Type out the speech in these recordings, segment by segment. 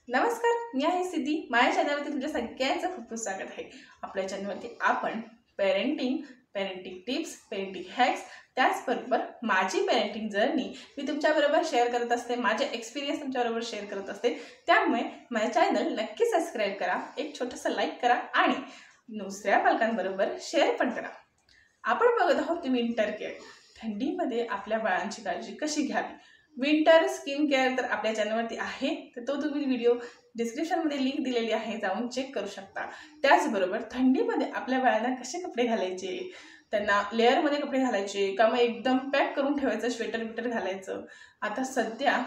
नमस्कार, मी आहे सिद्धी. माझ्या चॅनलवरती तुमच्या सगळ्यांचं खूप खूप स्वागत आहे. आपल्या चॅनलवरती आपण पेरेंटिंग टिप्स, पेरेंटिंग हॅक्स, त्याचबरोबर माझी पेरेंटिंग जर्नी मी तुमच्याबरोबर शेअर करत असते. माझे एक्सपिरियन्स तुमच्याबरोबर शेअर करत असते. त्यामुळे माझ्या चॅनल नक्की सबस्क्राईब करा, एक छोटंसं लाईक करा आणि दुसऱ्या पालकांबरोबर शेअर पण करा. आपण बघत आहोत विंटर केअर. थंडीमध्ये आपल्या बाळांची काळजी कशी घ्यावी. विंटर स्किन केअर तर आपल्या चॅनलवरती आहे, तर तो तुम्ही व्हिडिओ डिस्क्रिप्शनमध्ये लिंक दिलेली आहे, जाऊन चेक करू शकता. त्याचबरोबर थंडीमध्ये आपल्या बाळांना कसे कपडे घालायचे, त्यांना लेअरमध्ये कपडे घालायचे का मग एकदम पॅक करून ठेवायचं, स्वेटर बिटर घालायचं. आता सध्या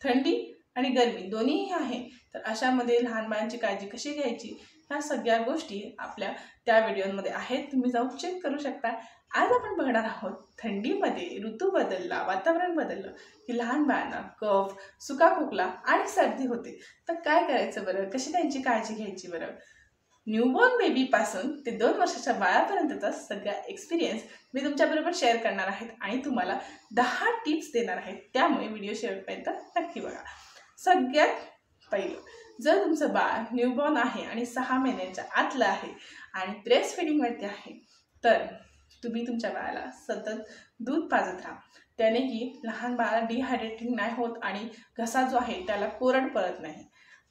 थंडी आणि गरमी दोन्हीही आहे, तर अशामध्ये लहान बाळांची काळजी कशी घ्यायची ह्या सगळ्या गोष्टी आपल्या त्या व्हिडिओमध्ये आहेत, तुम्ही जाऊन चेक करू शकता. आज आपण बघणार आहोत थंडीमध्ये ऋतू बदलला, वातावरण बदललं की लहान बाळांना कफ, सुका खोकला आणि सर्दी होते, तर काय करायचं बरं, कशी त्यांची काळजी घ्यायची बरं. न्यूबॉर्न बेबीपासून ते 2 वर्षाच्या बाळापर्यंतचा सगळा एक्सपिरियन्स मी तुमच्याबरोबर शेअर करणार आहेत आणि तुम्हाला 10 टिप्स देणार आहेत. त्यामुळे व्हिडिओ शेवटपर्यंत नक्की बघा. सगळ्यात पहिलं, जर तुमचं बाळ न्यूबॉर्न आहे आणि 6 महिन्याच्या आतलं आहे आणि ब्रेस्ट फिडिंगवरती आहे, तर तुम्ही तुमच्या बाळाला सतत दूध पाजत राहा. त्याने की लहान बाळाला डिहायड्रेटिंग नाही होत आणि घसा जो आहे त्याला कोरड पडत नाही.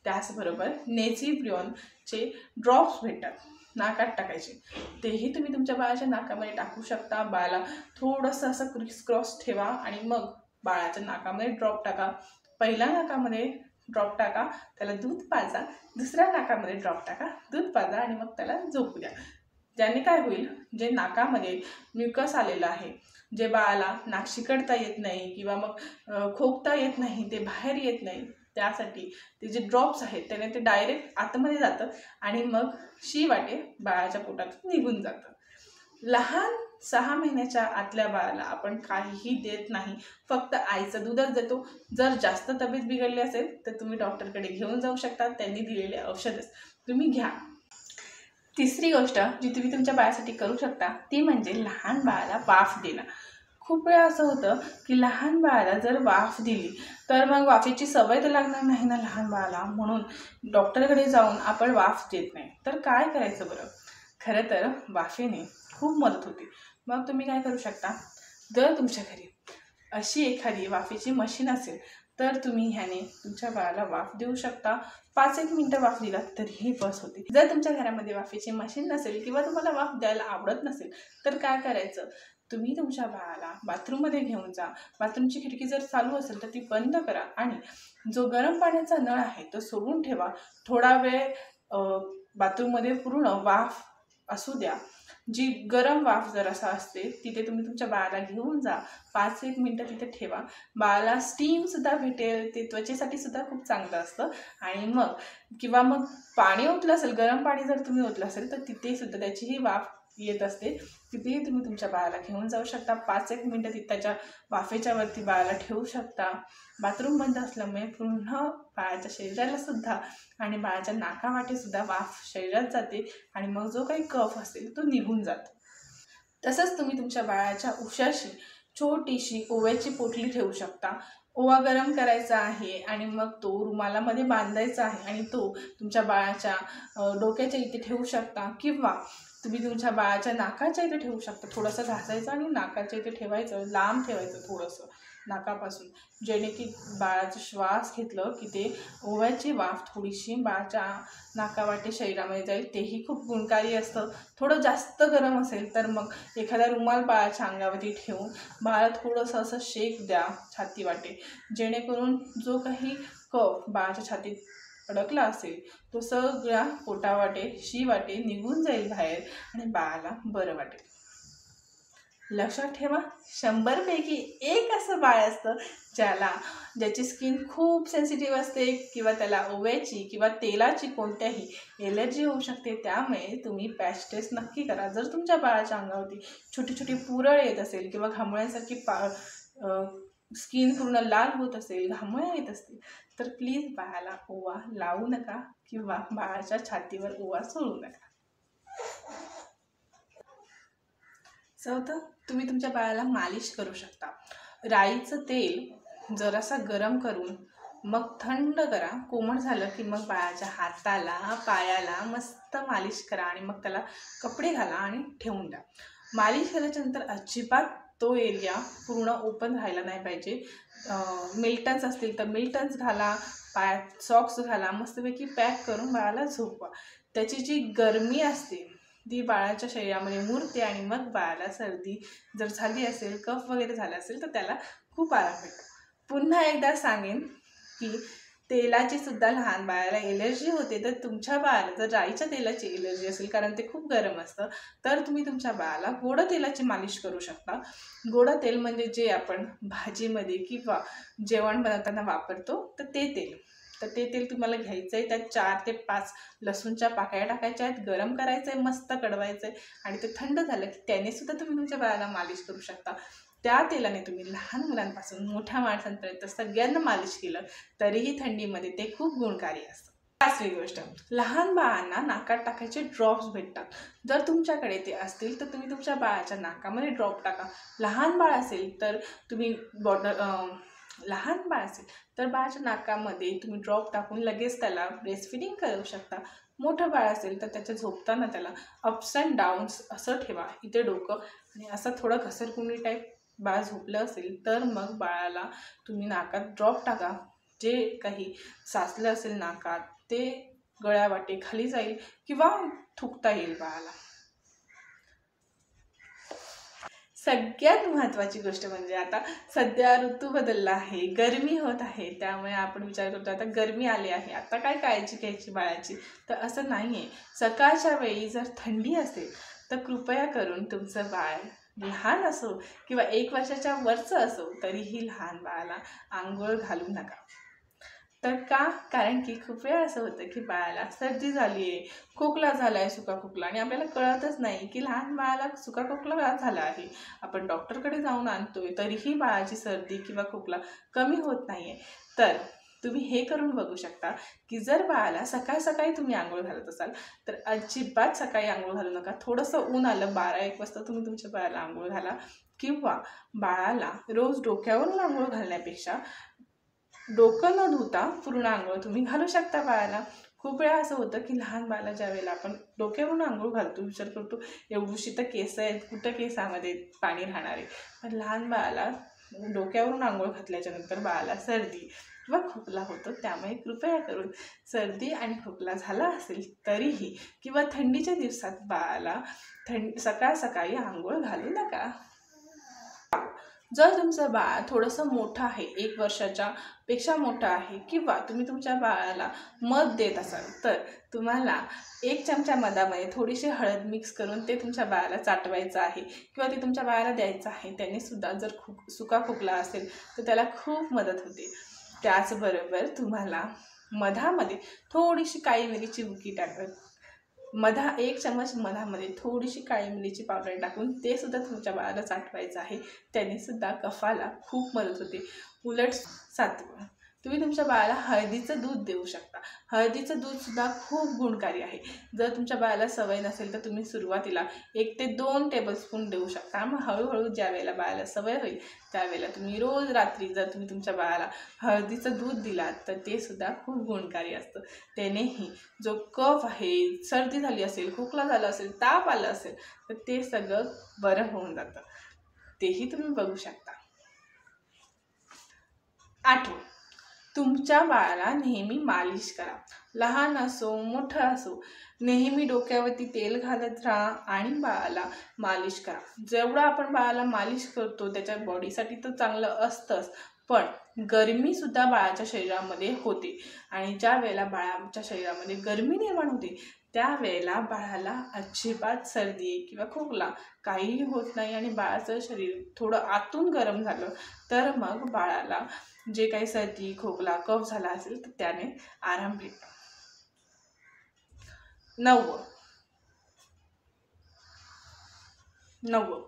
त्याचबरोबर नेझिब्रियॉनचे ड्रॉप्स भेटतात, नाकात टाकायचे, तेही तुम्ही तुमच्या बाळाच्या नाकामध्ये टाकू शकता. बाळाला थोडंसं असं क्रिसक्रॉस ठेवा आणि मग बाळाच्या नाकामध्ये ड्रॉप टाका. पहिल्या नाकामध्ये ड्रॉप टाका, त्याला दूध पाजा. दुसऱ्या नाकामध्ये ड्रॉप टाका, दूध पाजा आणि मग त्याला झोपू द्या. ज्याने काय होईल, जे नाकामध्ये म्युकस आलेलं आहे, जे बाळाला नाक शिकडता येत नाही किंवा मग खोकता येत नाही, ते बाहेर येत नाही, त्यासाठी ते जे ड्रॉप्स आहेत त्याने ते डायरेक्ट आतमध्ये जातं आणि मग शी वाटे बाळाच्या पोटात निघून जातं. लहान 6 महिन्याच्या आतल्या बाळाला आपण काहीही देत नाही, फक्त आईचं दूधच देतो. जर जास्त तब्येत बिघडली असेल तर तुम्ही डॉक्टरकडे घेऊन जाऊ शकता, त्यांनी दिलेले औषधच तुम्ही घ्या. तिसरी गोष्ट जी तुम्ही तुमच्या बाळासाठी करू शकता ती म्हणजे लहान बाळाला वाफ देणं. खूप वेळा असं होतं की लहान बाळाला जर वाफ दिली तर मग वाफेची सवय तर लागणार नाही ना लहान बाळाला, म्हणून डॉक्टरकडे जाऊन आपण वाफ देत नाही. तर काय करायचं बरं. खरं तर वाफेने खूप मदत होते. मग तुम्ही काय करू शकता, जर तुमच्या घरी अशी एखादी वाफेची मशीन असेल तर तुम्ही ह्याने तुमच्या बाळाला वाफ देऊ शकता. 5-1 मिनिटं वाफ दिला तरीही बस होते. जर तुमच्या घरामध्ये वाफेची मशीन नसेल किंवा तुम्हाला वाफ द्यायला आवडत नसेल तर काय करायचं, तुम्ही तुमच्या बाळाला बाथरूममध्ये घेऊन जा. बाथरूमची खिडकी जर चालू असेल तर ती बंद करा आणि जो गरम पाण्याचा नळ आहे तो सोडून ठेवा. थोडा वेळ बाथरूममध्ये पूर्ण वाफ असू द्या. जी गरम वाफ जर असा असते तिथे तुम्ही तुमच्या बाळाला घेऊन जा. 5-1 मिनिटं तिथे ठेवा. बाळाला स्टीमसुद्धा भेटेल, ते त्वचेसाठी सुद्धा खूप चांगलं असतं. आणि मग किंवा मग पाणी ओतलं असेल, गरम पाणी जर तुम्ही ओतलं असेल तर तिथे सुद्धा त्याचीही वाफ येत असते, तिथेही तुम्ही तुमच्या बाळाला घेऊन जाऊ शकता. 5-1 मिनिटं त्याच्या वाफेच्या वरती बाळाला ठेवू शकता. बाथरूम बंद असल्यामुळे पूर्ण बाळाच्या शरीराला सुद्धा आणि बाळाच्या नाकावाटे सुद्धा वाफ शरीरात जाते आणि मग जो काही कफ असेल तो निघून जातो. तसंच तुम्ही तुमच्या बाळाच्या उशाशी छोटीशी ओव्याची पोटली ठेवू शकता. ओवा गरम करायचा आहे आणि मग तो रुमालामध्ये बांधायचा आहे आणि तो तुमच्या बाळाच्या डोक्याच्या इथे ठेवू शकता किंवा तुम्ही तुमच्या बाळाच्या नाकाच्या इथे ठेवू शकता. थोडंसं घासायचं आणि नाकाच्या इथे ठेवायचं, लांब ठेवायचं थोडंसं नाकापासून, जेणे की बाळाचा श्वास घेतलं की ते ओव्याची वाफ थोडीशी बाळाच्या नाकावाटे शरीरामध्ये जाईल, तेही खूप गुणकारी असतं. थोडं जास्त गरम असेल तर मग एखादा रुमाल बाळाच्या अंगावरती ठेवून बाळाला थोडंसं असं शेक द्या छाती वाटे, जेणेकरून जो काही कफ बाळाच्या छातीत अडकला असेल तो सगळ्या पोटावाटे शी वाटे निघून जाईल बाहेर आणि बाळाला बरं वाटेल. लक्षात ठेवा, 100 पैकी 1 असं बाळ असतं ज्याची स्किन खूप सेन्सिटिव्ह असते किंवा त्याला ओव्याची किंवा तेलाची कोणत्याही एलर्जी होऊ शकते. त्यामुळे तुम्ही पॅच टेस्ट नक्की करा. जर तुमच्या बाळाच्या अंगावरती छोटी छोटी पुरळ येत असेल किंवा घामोळ्यासारखी स्किन पूर्ण लाल होत असेल, घामोळ्या येत असतील, तर प्लीज बाळाला ओवा लावू नका किंवा बाळाच्या छातीवर ओवा सोडू नका. चौथं, तुम्ही तुमच्या बाळाला मालिश करू शकता. राईचं तेल जरासा गरम करून मग थंड करा. कोमट झालं की मग बाळाच्या हाताला पायाला मस्त मालिश करा आणि मग त्याला कपडे घाला आणि ठेवून द्या. मालिश केल्याच्या नंतर अजिबात तो एरिया पूर्ण ओपन राहायला नाही पाहिजे. मिल्टन्स असतील तर मिल्टन्स घाला, पायात सॉक्स घाला, मस्तपैकी पॅक करून बाळाला झोपवा. त्याची जी गरमी असते ती बाळाच्या शरीरामध्ये मुरते आणि मग बाळाला सर्दी जर झाली असेल, कफ वगैरे झाला असेल तर त्याला खूप आराम भेटतो. पुन्हा एकदा सांगेन की तेलाची सुद्धा लहान बाळाला एलर्जी होते, तर तुमच्या बाळाला जर राईच्या तेलाची एलर्जी असेल कारण ते खूप गरम असतं तर तुम्ही तुमच्या बाळाला गोडं तेलाची मालिश करू शकता. गोडं तेल म्हणजे जे आपण भाजीमध्ये किंवा जेवण बनवताना वापरतो तर ते तेल. तर ते तेल तुम्हाला घ्यायचं आहे. त्यात 4 ते 5 लसूणच्या पाकळ्या टाकायच्या आहेत, गरम करायचं आहे, मस्त कडवायचं आहे आणि ते थंड झालं की त्याने सुद्धा तुम्ही तुमच्या बाळाला मालिश करू शकता. त्या तेलाने तुम्ही लहान मुलांपासून मोठ्या माणसांपर्यंत सगळ्यांना मालिश केलं तरीही थंडीमध्ये ते खूप गुणकारी असतं. 5वी गोष्ट, लहान बाळांना नाकात टाकायचे ड्रॉप्स भेटतात. जर तुमच्याकडे ते असतील तर तुम्ही तुमच्या बाळाच्या नाकामध्ये ड्रॉप टाका. लहान बाळ असेल तर तुम्ही लहान बाळ असेल तर बाळाच्या नाकामध्ये तुम्ही ड्रॉप टाकून लगेच त्याला ब्रेस्ट फिडिंग करू शकता. मोठं बाळ असेल तर त्याच्या झोपताना त्याला अप्स अँड डाऊन्स असं ठेवा, इथे डोकं आणि असं थोडं घसरकुंडी टाईप बाळ झोपलं असेल तर मग बाळाला तुम्ही नाकात ड्रॉप टाका. जे काही साचलं असेल नाकात ते गळ्यावाटे खाली जाईल किंवा थुकता येईल बाळाला. सगळ्यात महत्त्वाची गोष्ट म्हणजे आता सध्या ऋतू बदलला आहे, गरमी होत आहे, त्यामुळे आपण विचार करतो आता गरमी आली आहे, आता काय काळजी घ्यायची बाळाची. तर असं नाही आहे. सकाळच्या वेळी जर थंडी असेल तर कृपया करून तुमचं बाळ लहान असो किंवा 1 वर्षाच्या वरचं असो तरीही लहान बाळाला आंघोळ घालू नका. तर का? कारण की खूप वेळा असं होतं की बाळाला सर्दी झाली आहे, खोकला झाला आहे, सुका खोकला, आणि आपल्याला कळतच नाही की लहान बाळाला सुका खोकला का झाला आहे. आपण डॉक्टरकडे जाऊन आणतोय तरीही बाळाची सर्दी किंवा खोकला कमी होत नाही आहे. तर तुम्ही हे करून बघू शकता की जर बाळाला सकाळ सकाळी तुम्ही आंघोळ घालत असाल तर अजिबात सकाळी आंघोळ घालू नका. थोडंसं ऊन आलं 12-1 वाजता तुम्ही तुमच्या बाळाला आंघोळ घाला, किंवा बाळाला रोज डोक्यावरून आंघोळ घालण्यापेक्षा डोकं न धुता पूर्ण आंघोळ तुम्ही घालू शकता बाळाला. खूप वेळा असं होतं की लहान बाळाला ज्या वेळेला आपण डोक्यावरून आंघोळ घालतो विचार करतो एवढीशी तर केस आहेत, कुठं केसामध्ये पाणी राहणार आहे. पण लहान बाळाला डोक्यावरून आंघोळ घातल्याच्या नंतर बाळाला सर्दी किंवा खोकला होतो. त्यामुळे कृपया करून सर्दी आणि खोकला झाला असेल तरीही किंवा थंडीच्या दिवसात बाळाला सकाळ सकाळी आंघोळ घालू नका. जर तुमचं बाळ थोडंसं मोठं आहे, 1 वर्षाच्या पेक्षा मोठं आहे, किंवा तुम्ही तुमच्या बाळाला मध देत असाल तर तुम्हाला 1 चमचा मधामध्ये थोडीशी हळद मिक्स करून ते तुमच्या बाळाला चाटवायचं आहे किंवा ते तुमच्या बाळाला द्यायचं आहे. त्याने सुद्धा जर सुका खोकला असेल तर त्याला खूप मदत होते. त्याचबरोबर तुम्हाला मधामध्ये थोडीशी काळी मिरीची बुकी टाकत 1 चमच मधामध्ये थोडीशी काळी मिरीची पावडर टाकून ते सुद्धा तुमच्या बाळाला चाटवायचं आहे. त्याने सुद्धा कफाला खूप मदत होते. उलट 7वं, तुम्ही तुमच्या बाळाला हळदीचं दूध देऊ शकता. हळदीचं दूधसुद्धा खूप गुणकारी आहे. जर तुमच्या बाळाला सवय नसेल तर तुम्ही सुरुवातीला 1 ते 2 टेबलस्पून देऊ शकता. मग हळूहळू ज्या वेळेला बाळाला सवय होईल त्यावेळेला तुम्ही रोज रात्री जर तुम्ही तुमच्या बाळाला हळदीचं दूध दिलात तर ते सुद्धा खूप गुणकारी असतं. त्यानेही जो कफ आहे, सर्दी झाली असेल, खोकला झाला असेल, ताप आला असेल तर ते सगळं बरं होऊन जातं. तेही तुम्ही बघू शकता. 8वं, तुमच्या बाळाला नेहमी मालिश करा. लहान असो मोठं असो, नेहमी डोक्यावरती तेल घालत राहा आणि बाळाला मालिश करा. जेवढं आपण बाळाला मालिश करतो त्याच्या बॉडीसाठी तर चांगलं असतंच, पण गरमीसुद्धा बाळाच्या शरीरामध्ये होते आणि ज्या वेळेला बाळाच्या शरीरामध्ये गरमी निर्माण होते त्यावेळेला बाळाला अजिबात सर्दी किंवा खोकला काहीही होत नाही आणि बाळाचं शरीर थोडं आतून गरम झालं तर मग बाळाला जे काही सर्दी खोकला कफ झाला असेल तर त्याने आराम भेटतो. 9वं,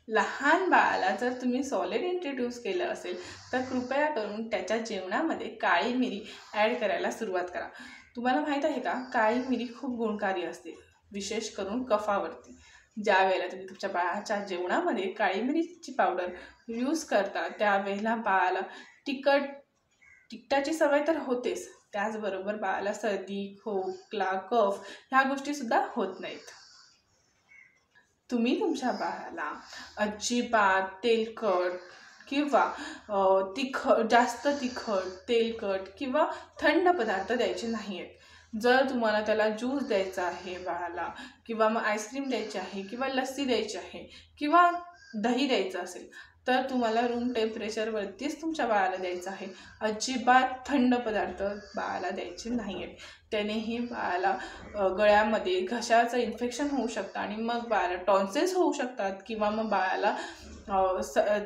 लहान बाळाला जर तुम्ही सॉलिड इंट्रोड्यूस केलं असेल तर कृपया करून त्याच्या जेवणामध्ये काळी मिरी ॲड करायला सुरुवात करा. तुम्हाला माहीत आहे का, काळी मिरी खूप गुणकारी असते, विशेष करून कफावरती. ज्या वेळेला तुम्ही तुमच्या बाळाच्या जेवणामध्ये काळी मिरीची पावडर यूज करता त्यावेळेला बाळाला तिखट तिखटाची सवय तर होतेच, त्याचबरोबर बाळाला सर्दी, खोकला, कफ ह्या गोष्टीसुद्धा होत नाहीत. तुम्ही तुमच्या बाळाला अजिबात तेलकट किंवा जास्त तिखट, तेलकट किंवा थंड पदार्थ द्यायचे नाही आहेत. जर तुम्हाला त्याला ज्यूस द्यायचा आहे बाळाला, किंवा मग आईस्क्रीम द्यायची आहे, किंवा लस्सी द्यायची आहे, किंवा दही द्यायचं असेल, तर तुम्हाला रूम टेम्परेचरवरतीच तुमच्या बाळाला द्यायचं आहे. अजिबात थंड पदार्थ बाळाला द्यायचे नाही आहेत. त्यानेही बाळाला गळ्यामध्ये घशाचं इन्फेक्शन होऊ शकतं आणि मग बाळाला टॉन्सिल्स होऊ शकतात, किंवा मग बाळाला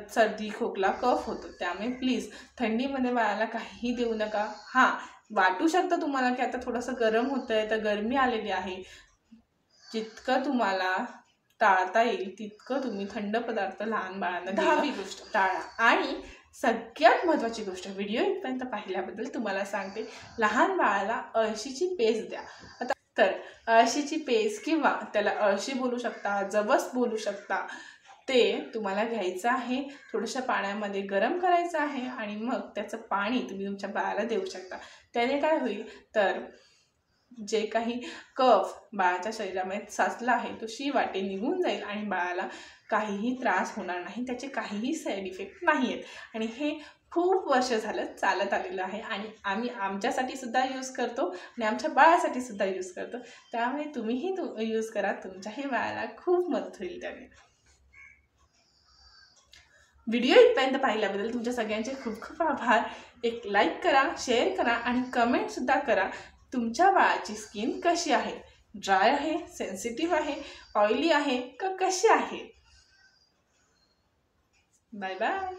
सर्दी, खोकला, कफ होतो. त्यामुळे प्लीज थंडीमध्ये बाळाला काहीही देऊ नका. हां, वाटू शकतं तुम्हाला की आता थोडंसं गरम होतं आहे, तर गरमी आलेली आहे, जितकं तुम्हाला टाळता येईल तितकं तुम्ही थंड पदार्थ लहान बाळांना दहावी गोष्ट टाळा. आणि सगळ्यात महत्त्वाची गोष्ट, व्हिडिओ इथपर्यंत पाहिल्याबद्दल तुम्हाला सांगते, लहान बाळाला अळशीची पेस्ट द्या. आता तर अळशीची पेस्ट किंवा त्याला अळशी बोलू शकता, जवस बोलू शकता, ते तुम्हाला घ्यायचं आहे. थोडंसं पाण्यामध्ये गरम करायचं आहे आणि मग त्याचं पाणी तुम्ही तुमच्या बाळाला देऊ शकता. त्याने काय होईल तर जे काही कफ बाळाच्या शरीरामध्ये साचला आहे तो वाटे निघून जाईल आणि बाळाला काहीही त्रास होणार नाही, त्याचे काहीही साईड इफेक्ट नाही आहेत. आणि हे खूप वर्ष झालं चालत आलेलं आहे आणि आम्ही आमच्यासाठी सुद्धा यूज करतो आणि आमच्या बाळासाठी सुद्धा यूज करतो. त्यामुळे तुम्हीही यूज करा, तुमच्याही बाळाला खूप मदत होईल त्याने. व्हिडिओ इथपर्यंत पाहिल्याबद्दल तुमच्या सगळ्यांचे खूप खूप आभार. एक लाईक करा, शेअर करा आणि कमेंटसुद्धा करा. तुमच्या बाळाची स्किन कशी आहे? ड्राय आहे, सेन्सिटिव्ह आहे, ऑइली आहे का कशी आहे? Bye bye.